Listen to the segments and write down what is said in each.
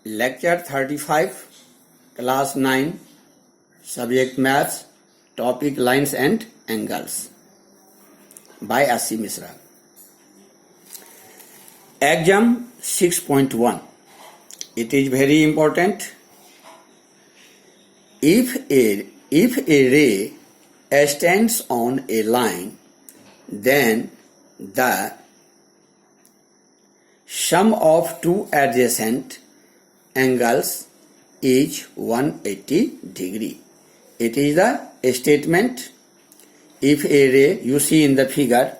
Lecture 35, Class 9, Subject Maths, Topic Lines and Angles by Asi Misra. Exam 6.1. It is very important. If a ray stands on a line, then the sum of two adjacent angles is 180 degree. It is the statement. If a ray, you see in the figure,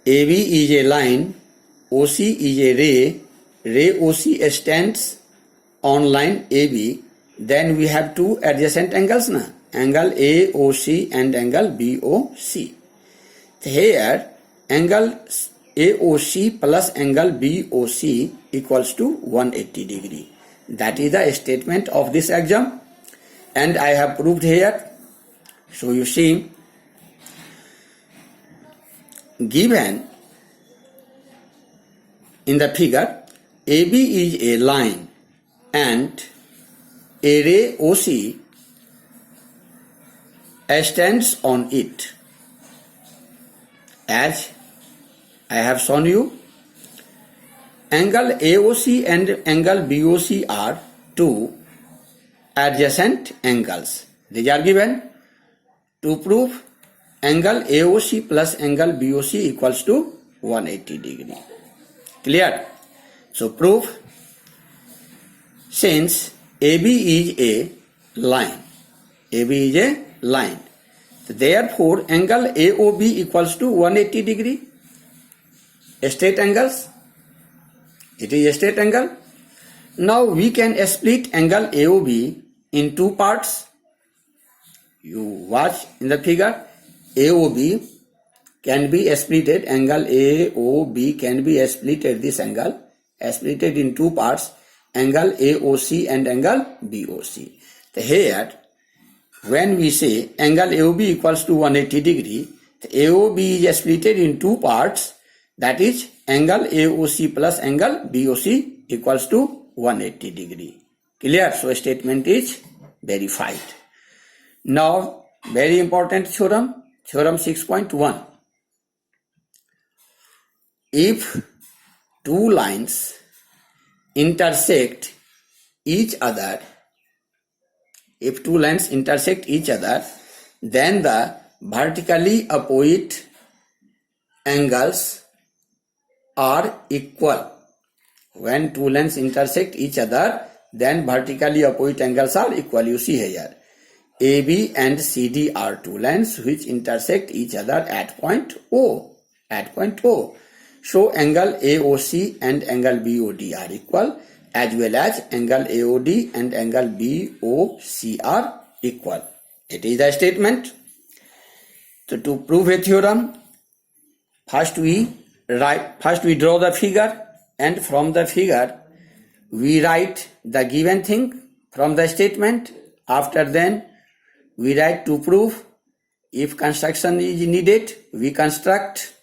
AB is a line, OC is a ray OC stands on line AB, then we have two adjacent angles, angle AOC and angle BOC. Here, angle AOC plus angle BOC equals to 180 degree. That is the statement of this exam, and I have proved here. So you see, given in the figure, AB is a line and a ray OC stands on it. As I have shown you, angle AOC and angle BOC are two adjacent angles. These are given. To prove, angle AOC plus angle BOC equals to 180 degree. Clear? So proof, since AB is a line, therefore angle AOB equals to 180 degree. Straight angles. It is a straight angle. Now we can split angle AOB in two parts. You watch in the figure. AOB can be splitted. Angle AOB can be splitted. This angle splitted in two parts. Angle AOC and angle BOC. Here, when we say angle AOB equals to 180 degree, the AOB is splitted in two parts. That is, angle AOC plus angle BOC equals to 180 degree. Clear? So statement is verified. Now, very important theorem, theorem 6.1. If two lines intersect each other, then the vertically opposite angles are equal. When two lines intersect each other, then vertically opposite angles are equal. You see here, AB and CD are two lines which intersect each other at point O. So angle AOC and angle BOD are equal, as well as angle AOD and angle BOC are equal. It is a statement. So to prove a theorem, first we draw the figure, and from the figure we write the given thing from the statement. After then we write to prove. If construction is needed, we construct.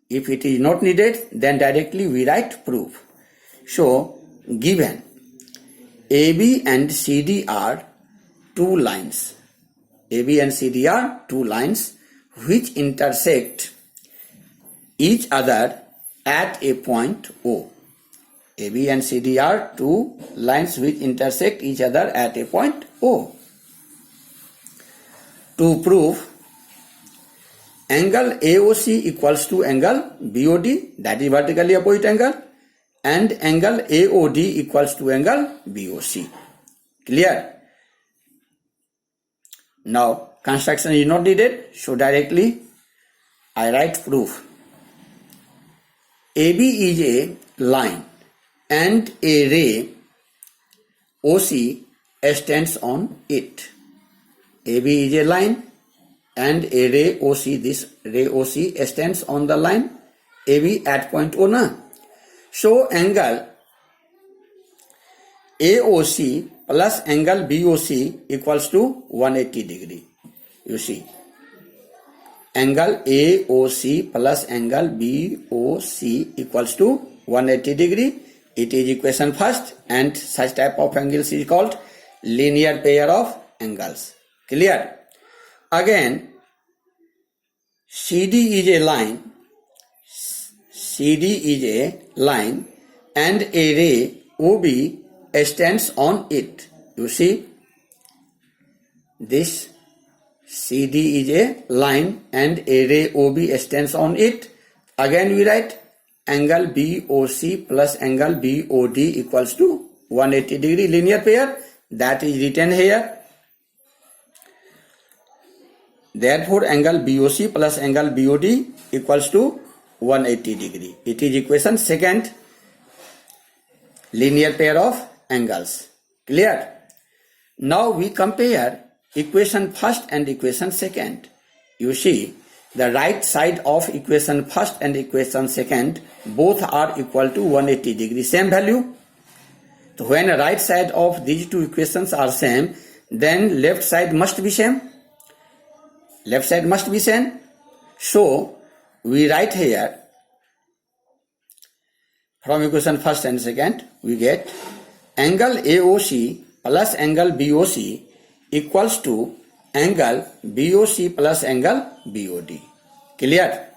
If it is not needed, then directly we write proof. So given AB and CD are two lines. AB and CD are two lines which intersect each other at a point O. AB and CD are two lines which intersect each other at a point O. To prove, angle AOC equals to angle BOD, that is vertically opposite angle, and angle AOD equals to angle BOC. Clear? Now, construction is not needed, so directly I write proof. AB is a line and a ray OC stands on it. AB is a line and a ray OC, this ray OC stands on the line AB at point O. So angle AOC plus angle BOC equals to 180 degree. You see, angle AOC plus angle BOC equals to 180 degree. It is equation first, and such type of angles is called linear pair of angles. Clear? Again, CD is a line. CD is a line and a ray OB stands on it. You see, this CD is a line and a ray OB stands on it. Again we write angle BOC plus angle BOD equals to 180 degree linear pair. That is written here. Therefore, angle BOC plus angle BOD equals to 180 degree. It is equation second, linear pair of angles. Clear? Now we compare equation first and equation second. You see, the right side of equation first and equation second both are equal to 180 degree, same value. So when the right side of these two equations are same, then left side must be same. Left side must be same. So we write here, from equation first and second, we get angle AOC plus angle BOC equals to angle BOC plus angle BOD. Clear?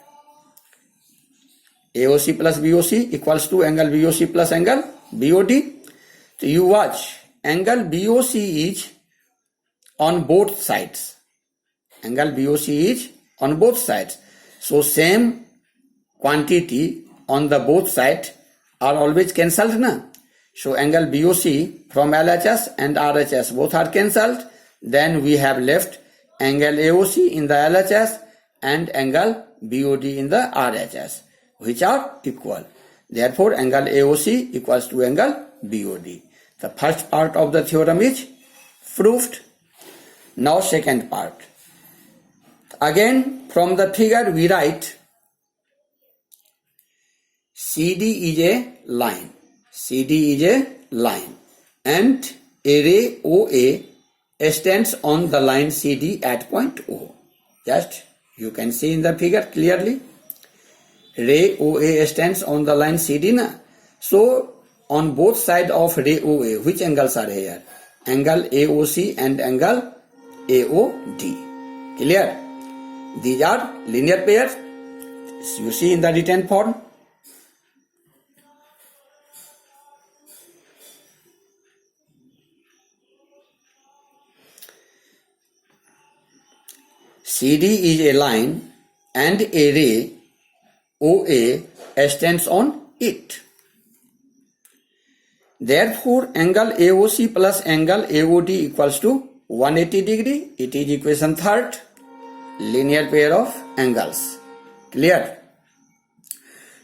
AOC plus BOC equals to angle BOC plus angle BOD. So you watch, angle BOC is on both sides. Angle BOC is on both sides. So same quantity on the both sides are always cancelled, na? So angle BOC from LHS and RHS both are cancelled. Then we have left angle AOC in the LHS and angle BOD in the RHS, which are equal. Therefore, angle AOC equals to angle BOD. The first part of the theorem is proved. Now second part. Again, from the figure we write CD is a line. CD is a line and a ray OA stands on the line CD at point O. Just you can see in the figure clearly. Ray OA stands on the line CD. Na? So on both sides of ray OA, which angles are here? Angle AOC and angle AOD. Clear? These are linear pairs. You see in the written form. CD is a line and a ray OA stands on it. Therefore, angle AOC plus angle AOD equals to 180 degree. It is equation third, linear pair of angles. Clear?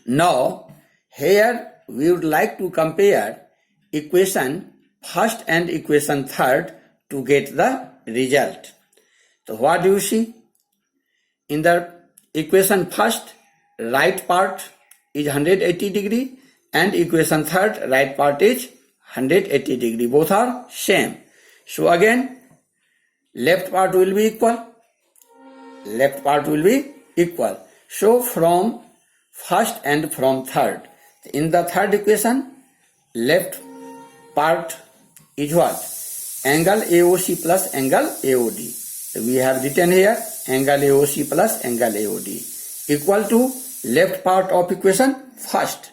Now, here we would like to compare equation first and equation third to get the result. So what do you see? In the equation first, right part is 180 degree and equation third, right part is 180 degree. Both are same. So again, left part will be equal. Left part will be equal. So from first and from third. In the third equation, left part is what? Angle AOC plus angle AOD. So we have written here angle AOC plus angle AOD equal to left part of equation first.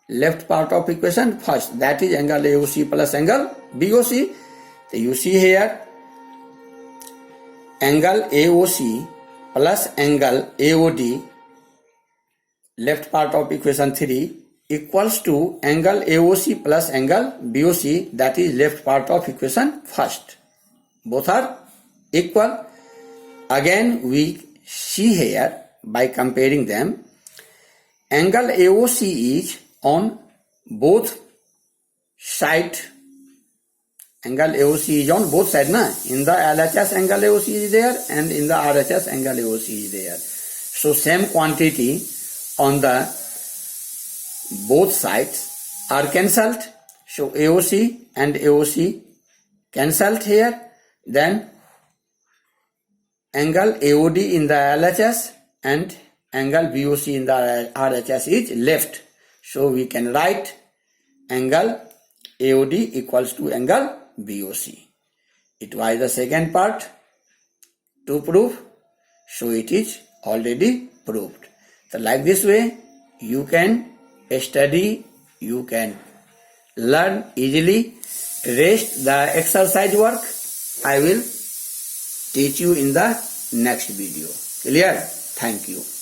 Left part of equation first. That is angle AOC plus angle BOC. So you see here angle AOC plus angle AOD, left part of equation 3 equals to angle AOC plus angle BOC, that is left part of equation first. Both are equal. Again we see here by comparing them, angle AOC is on both sides. Angle AOC is on both sides. Na? In the LHS angle AOC is there and in the RHS angle AOC is there. So same quantity on the both sides are cancelled. So AOC and AOC cancelled here. Then angle AOD in the LHS and angle BOC in the RHS is left. So we can write angle AOD equals to angle BOC. It was the second part to prove. So it is already proved. So like this way you can study, you can learn easily. Rest the exercise work I will teach you in the next video. Clear? Thank you.